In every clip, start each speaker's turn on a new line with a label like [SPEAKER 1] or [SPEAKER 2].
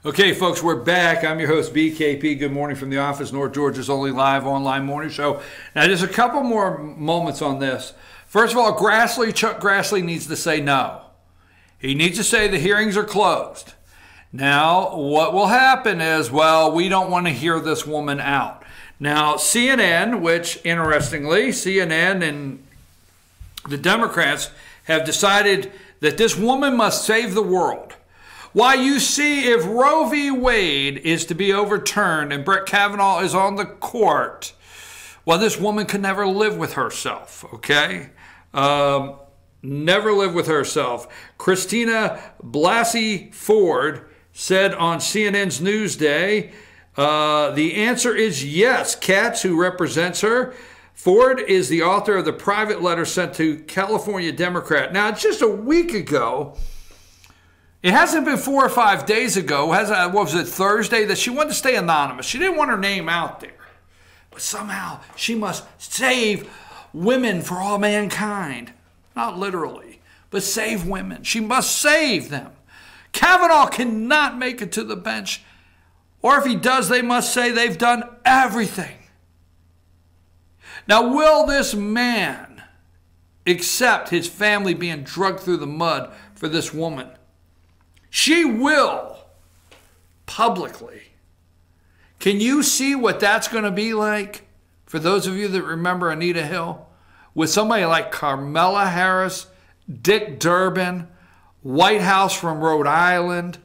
[SPEAKER 1] Okay, folks, we're back. I'm your host, BKP. Good morning from the office, North Georgia's only live online morning show. Now, just a couple more moments on this. First of all, Chuck Grassley needs to say no. He needs to say the hearings are closed. Now, what will happen is, well, we don't want to hear this woman out. Now, CNN, which, interestingly, CNN and the Democrats have decided that this woman must save the world. Why, you see, if Roe v. Wade is to be overturned and Brett Kavanaugh is on the court, well, this woman can never live with herself, okay? Never live with herself. Christina Blasey Ford said on CNN's Newsday, the answer is yes. Katz, who represents her, Ford is the author of the private letter sent to California Democrat. Now, just a week ago, it hasn't been 4 or 5 days ago, what was it, Thursday, that she wanted to stay anonymous. She didn't want her name out there. But somehow she must save women for all mankind. Not literally, but save women. She must save them. Kavanaugh cannot make it to the bench. Or if he does, they must say they've done everything. Now, will this man accept his family being dragged through the mud for this woman? She will, publicly. Can you see what that's going to be like? For those of you that remember Anita Hill, with somebody like Carmela Harris, Dick Durbin, White House from Rhode Island,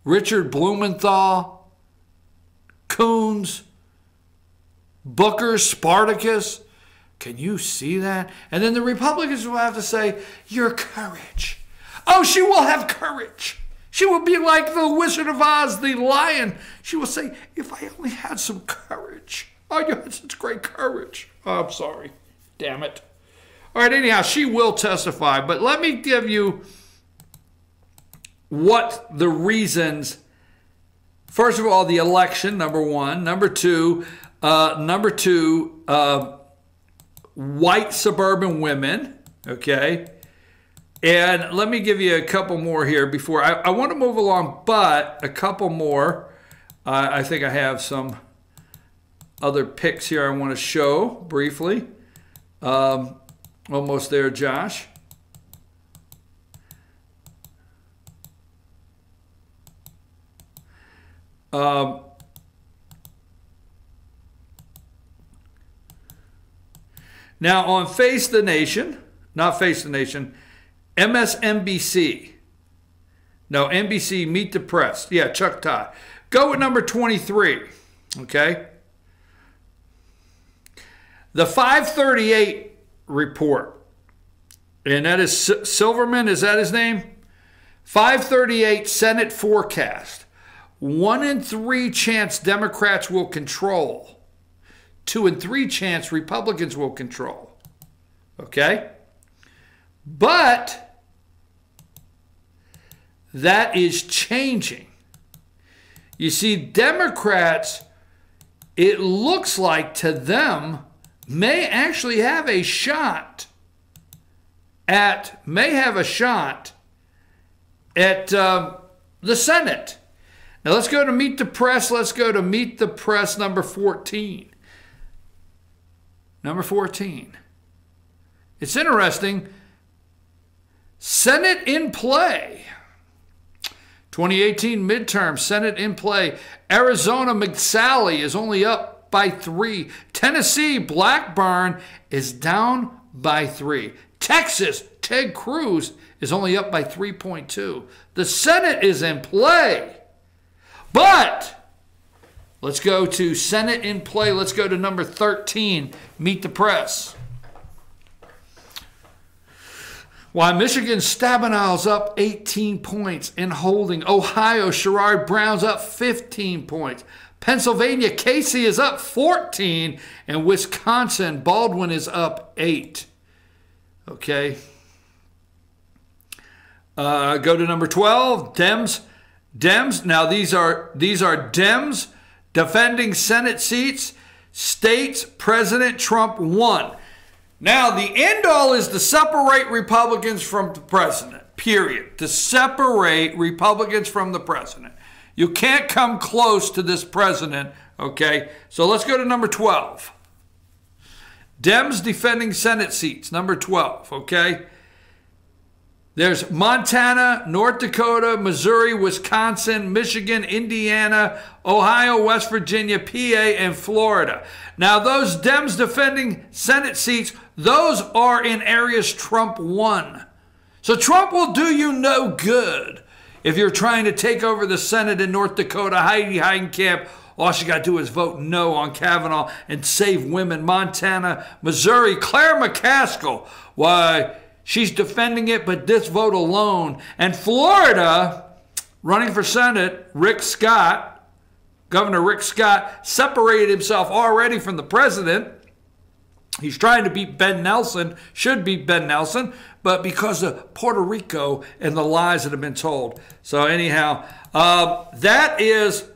[SPEAKER 1] Richard Blumenthal, Coons, Booker, Spartacus. Can you see that? And then the Republicans will have to say, your courage. Oh, she will have courage. She will be like the Wizard of Oz, the lion. She will say, if I only had some courage. Oh, you had such great courage. Oh, I'm sorry. Damn it. All right, anyhow, she will testify. But let me give you what the reasons. First of all, the election, number one. Number two, white suburban women, okay? And let me give you a couple more here before I want to move along, but a couple more. I think I have some other picks here I want to show briefly. Almost there, Josh. Now on Face the Nation, not Face the Nation, MSNBC. No, NBC, Meet the Press. Yeah, Chuck Todd. Go with number 23, okay? The 538 report, and that is Silverman, is that his name? 538 Senate forecast. 1 in 3 chance Democrats will control. 2 in 3 chance Republicans will control. Okay? But that is changing. You see, Democrats, it looks like to them, may actually have a shot at, the Senate. Now let's go to Meet the Press. Let's go to Meet the Press number 14. Number 14. It's interesting. Senate in play. 2018 midterm, Senate in play. Arizona, McSally is only up by 3. Tennessee, Blackburn is down by 3. Texas, Ted Cruz is only up by 3.2. The Senate is in play. But let's go to Senate in play. Let's go to number 13, Meet the Press. Why, Michigan, Stabenow's up 18 points in holding. Ohio, Sherrod Brown's up 15 points. Pennsylvania, Casey is up 14. And Wisconsin, Baldwin is up 8. Okay. Go to number 12, Dems. Now these are Dems defending Senate seats. States President Trump won. Now, the end all is to separate Republicans from the president, period. To separate Republicans from the president. You can't come close to this president, okay? So let's go to number 12. Dems defending Senate seats, number 12, okay? There's Montana, North Dakota, Missouri, Wisconsin, Michigan, Indiana, Ohio, West Virginia, PA, and Florida. Now, those Dems defending Senate seats, those are in areas Trump won. So Trump will do you no good if you're trying to take over the Senate in North Dakota. Heidi Heitkamp, all she got to do is vote no on Kavanaugh and save women. Montana, Missouri, Claire McCaskill, why, she's defending it, but this vote alone. And Florida, running for Senate, Rick Scott, Governor Rick Scott, separated himself already from the president. He's trying to beat Ben Nelson, should beat Ben Nelson, but because of Puerto Rico and the lies that have been told. So anyhow, that is,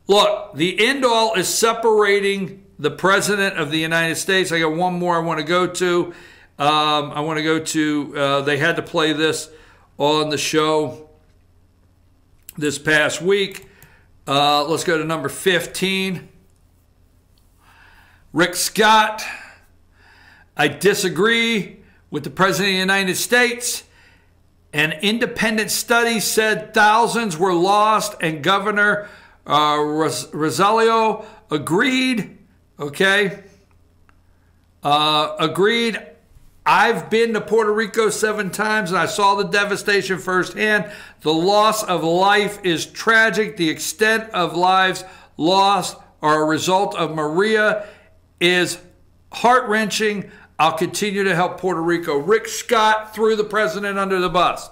[SPEAKER 1] look, the end all is separating the president of the United States. I got one more I want to go to. They had to play this on the show this past week. Let's go to number 15. Rick Scott, I disagree with the President of the United States. An independent study said thousands were lost, and Governor Rosalio agreed, okay? Agreed. I've been to Puerto Rico 7 times, and I saw the devastation firsthand. The loss of life is tragic. The extent of lives lost are a result of Maria is heart-wrenching. I'll continue to help Puerto Rico. Rick Scott threw the president under the bus,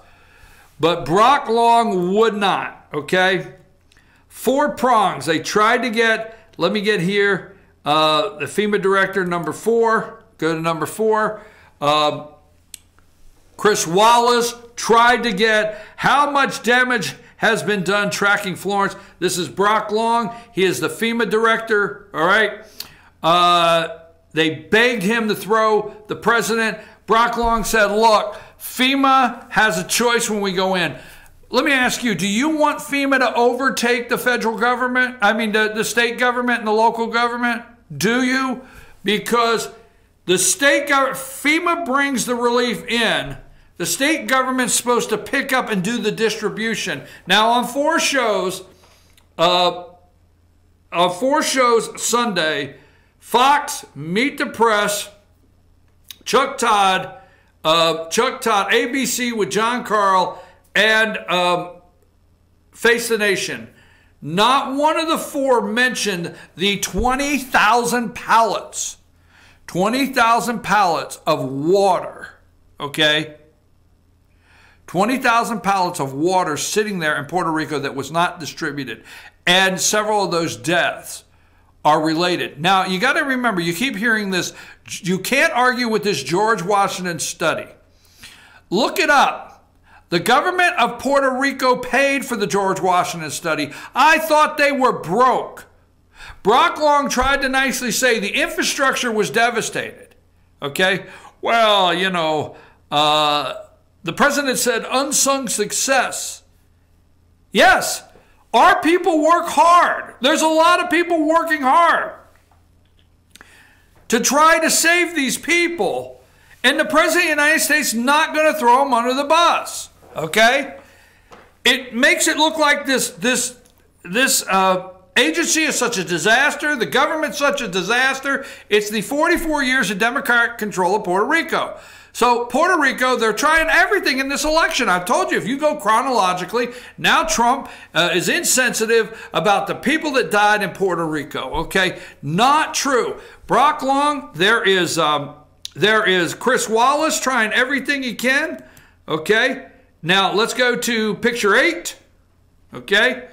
[SPEAKER 1] but Brock Long would not, okay? 4 prongs. They tried to get, let me get here, the FEMA director, number 4. Go to number 4. Chris Wallace tried to get how much damage has been done tracking Florence. This is Brock Long. He is the FEMA director, all right? They begged him to throw the president. Brock Long said, look, FEMA has a choice when we go in. Let me ask you, do you want FEMA to overtake the federal government? I mean, the state government and the local government? Do you? Because the state government, FEMA brings the relief in. The state government's supposed to pick up and do the distribution. Now, on 4 shows Sunday, Fox, Meet the Press, Chuck Todd, ABC with John Carl, and Face the Nation. Not one of the 4 mentioned the 20,000 pallets. 20,000 pallets of water, okay? 20,000 pallets of water sitting there in Puerto Rico that was not distributed. And several of those deaths are related. Now, you got to remember, you keep hearing this. You can't argue with this George Washington study. Look it up. The government of Puerto Rico paid for the George Washington study. I thought they were broke. Brock Long tried to nicely say the infrastructure was devastated. Okay? Well, you know, the president said unsung success. Yes, our people work hard. There's a lot of people working hard to try to save these people. And the president of the United States is not going to throw them under the bus. Okay? It makes it look like this agency is such a disaster. The government's such a disaster. It's the 44 years of Democratic control of Puerto Rico. So Puerto Rico, they're trying everything in this election. I've told you, if you go chronologically, now Trump is insensitive about the people that died in Puerto Rico. Okay? Not true. Brock Long, there is Chris Wallace trying everything he can. Okay? Now, let's go to picture 8. Okay?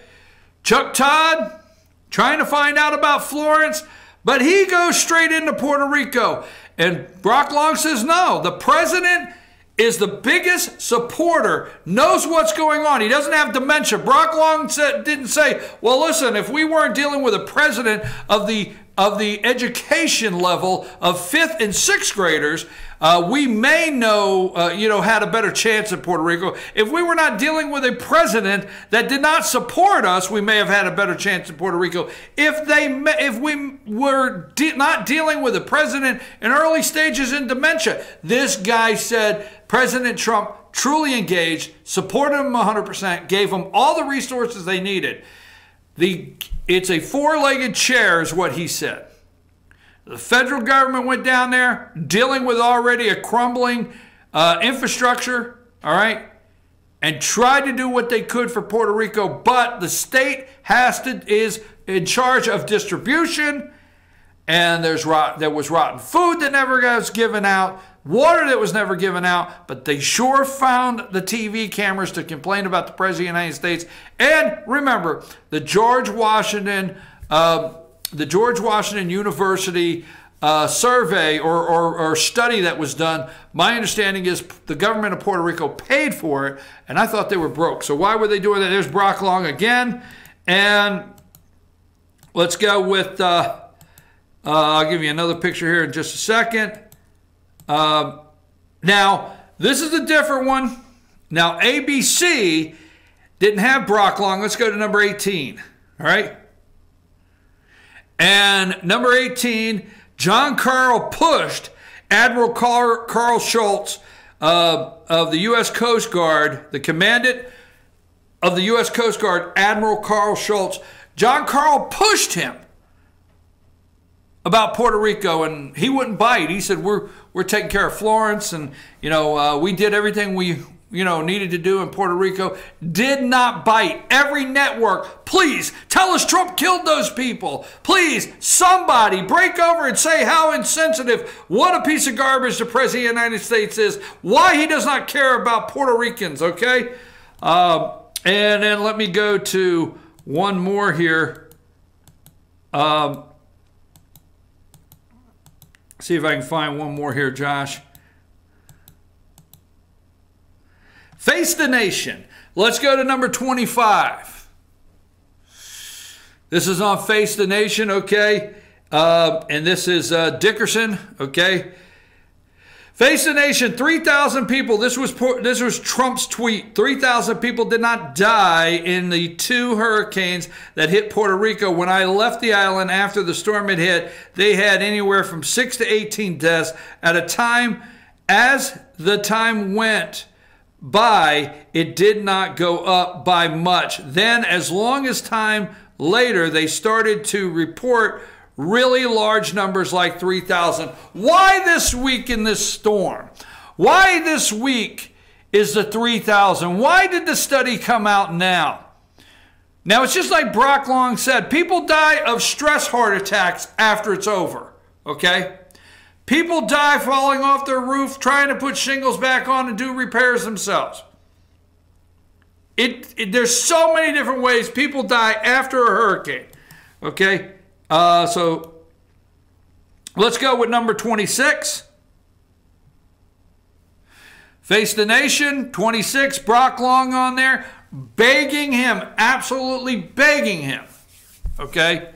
[SPEAKER 1] Chuck Todd trying to find out about Florence, but he goes straight into Puerto Rico. And Brock Long says, no, the president is the biggest supporter, knows what's going on. He doesn't have dementia. Brock Long didn't say, well, listen, if we weren't dealing with a president of the education level of 5th and 6th graders, we may know, had a better chance in Puerto Rico. If we were not dealing with a president that did not support us, we may have had a better chance in Puerto Rico. If we were not dealing with a president in early stages in dementia, this guy said President Trump truly engaged, supported him 100%, gave them all the resources they needed. It's a four-legged chair is what he said. The federal government went down there dealing with already a crumbling infrastructure, all right, and tried to do what they could for Puerto Rico, but the state is in charge of distribution, and there was rotten food that never was given out, water that was never given out, but they sure found the TV cameras to complain about the President of the United States. And remember, the George Washington University survey or study that was done, my understanding is the government of Puerto Rico paid for it, and I thought they were broke. So why were they doing that? There's Brock Long again. And let's go with, I'll give you another picture here in just a second. Now, this is a different one. Now, ABC didn't have Brock Long. Let's go to number 18, all right? And number 18, John Carl pushed Admiral Carl Schultz of the U.S. Coast Guard, the commandant of the U.S. Coast Guard, Admiral Carl Schultz. John Carl pushed him about Puerto Rico, and he wouldn't bite. He said, we're taking care of Florence, and we did everything we needed to do in Puerto Rico. Did not bite. Every network, please tell us Trump killed those people. Please, somebody break over and say how insensitive, what a piece of garbage the President of the United States is, why he does not care about Puerto Ricans, okay? And then let me go to one more here. See if I can find one more here, Josh. Face the Nation. Let's go to number 25. This is on Face the Nation, okay? And this is Dickerson, okay? Face the Nation, 3,000 people. This was Trump's tweet. 3,000 people did not die in the 2 hurricanes that hit Puerto Rico. When I left the island after the storm had hit, they had anywhere from 6 to 18 deaths at a time. As the time went by, it did not go up by much. Then, as long as time later, they started to report really large numbers like 3,000. Why this week in this storm? Why this week is the 3,000? Why did the study come out now? Now, it's just like Brock Long said, people die of stress heart attacks after it's over, okay? People die falling off their roof, trying to put shingles back on and do repairs themselves. There's so many different ways people die after a hurricane, okay? So let's go with number 26. Face the Nation, 26, Brock Long on there, begging him, absolutely begging him, okay,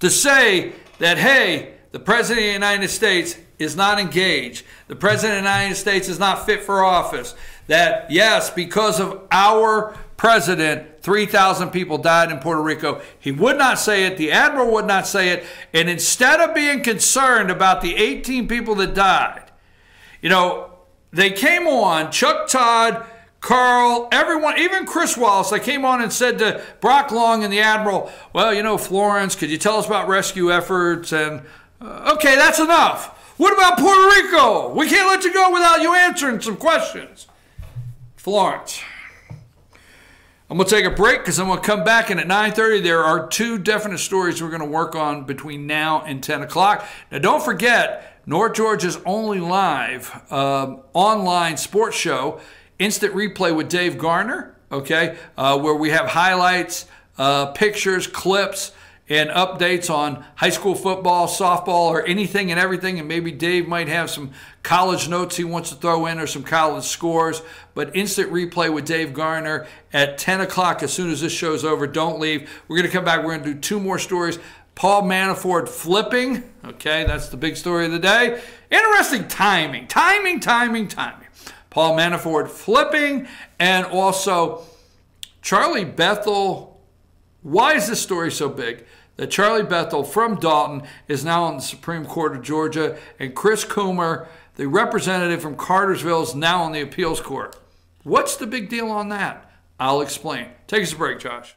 [SPEAKER 1] to say that, hey, the President of the United States is not engaged. The President of the United States is not fit for office. That, yes, because of our president, 3,000 people died in Puerto Rico. He would not say it. The Admiral would not say it. And instead of being concerned about the 18 people that died, they came on, Chuck Todd, Carl, everyone, even Chris Wallace, they came on and said to Brock Long and the Admiral, well, Florence, could you tell us about rescue efforts? And, okay, that's enough. What about Puerto Rico? We can't let you go without you answering some questions. Florence. I'm going to take a break because I'm going to come back, and at 9:30 there are 2 definite stories we're going to work on between now and 10 o'clock. Now, don't forget, North Georgia's only live online sports show, Instant Replay with Dave Garner, okay, where we have highlights, pictures, clips, and updates on high school football, softball, or anything and everything. And maybe Dave might have some college notes he wants to throw in or some college scores. But Instant Replay with Dave Garner at 10 o'clock as soon as this show's over. Don't leave. We're going to come back. We're going to do 2 more stories. Paul Manafort flipping. Okay, that's the big story of the day. Interesting timing. Paul Manafort flipping, and also Charlie Bethel. Why is this story so big? That Charlie Bethel from Dalton is now on the Supreme Court of Georgia, and Chris Coomer, the representative from Cartersville, is now on the appeals court. What's the big deal on that? I'll explain. Take us a break, Josh.